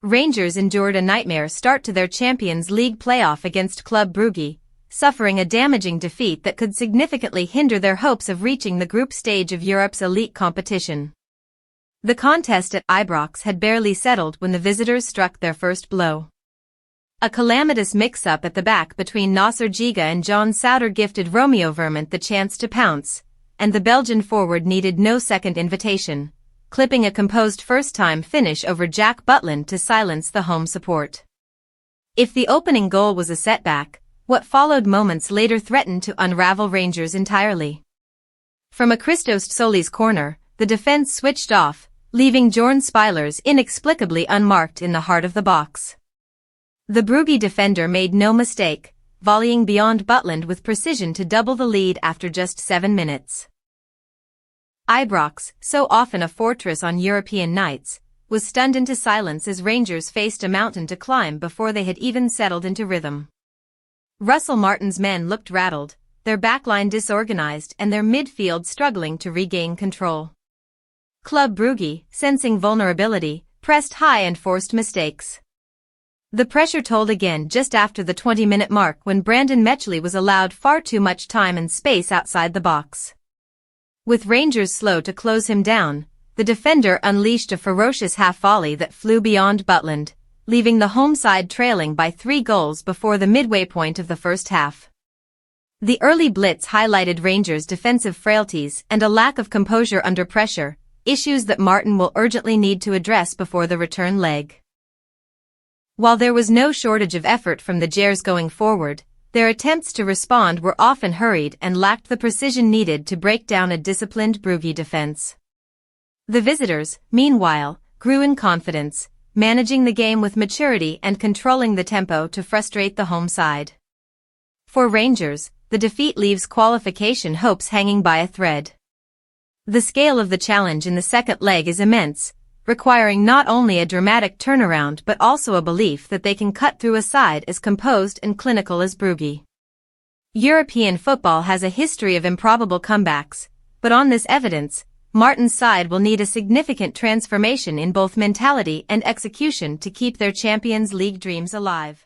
Rangers endured a nightmare start to their Champions League playoff against Club Brugge, suffering a damaging defeat that could significantly hinder their hopes of reaching the group stage of Europe's elite competition. The contest at Ibrox had barely settled when the visitors struck their first blow. A calamitous mix-up at the back between Nasser, Djiga and Souttar gifted Romeo Vermant the chance to pounce, and the Belgian forward needed no second invitation, clipping a composed first-time finish over Jack Butland to silence the home support. If the opening goal was a setback, what followed moments later threatened to unravel Rangers entirely. From a Christos Solis corner, the defense switched off, leaving Jorne Spileers inexplicably unmarked in the heart of the box. The Brugge defender made no mistake, volleying beyond Butland with precision to double the lead after just 7 minutes. Ibrox, so often a fortress on European nights, was stunned into silence as Rangers faced a mountain to climb before they had even settled into rhythm. Russell Martin's men looked rattled, their backline disorganized and their midfield struggling to regain control. Club Brugge, sensing vulnerability, pressed high and forced mistakes. The pressure told again just after the 20-minute mark when Mechele was allowed far too much time and space outside the box. With Rangers slow to close him down, the defender unleashed a ferocious half-volley that flew beyond Butland, leaving the home side trailing by 3 goals before the midway point of the first half. The early blitz highlighted Rangers' defensive frailties and a lack of composure under pressure, issues that Martin will urgently need to address before the return leg. While there was no shortage of effort from the Jers going forward, their attempts to respond were often hurried and lacked the precision needed to break down a disciplined Brugge defense. The visitors, meanwhile, grew in confidence, managing the game with maturity and controlling the tempo to frustrate the home side. For Rangers, the defeat leaves qualification hopes hanging by a thread. The scale of the challenge in the second leg is immense, requiring not only a dramatic turnaround but also a belief that they can cut through a side as composed and clinical as Brugge. European football has a history of improbable comebacks, but on this evidence, Martin's side will need a significant transformation in both mentality and execution to keep their Champions League dreams alive.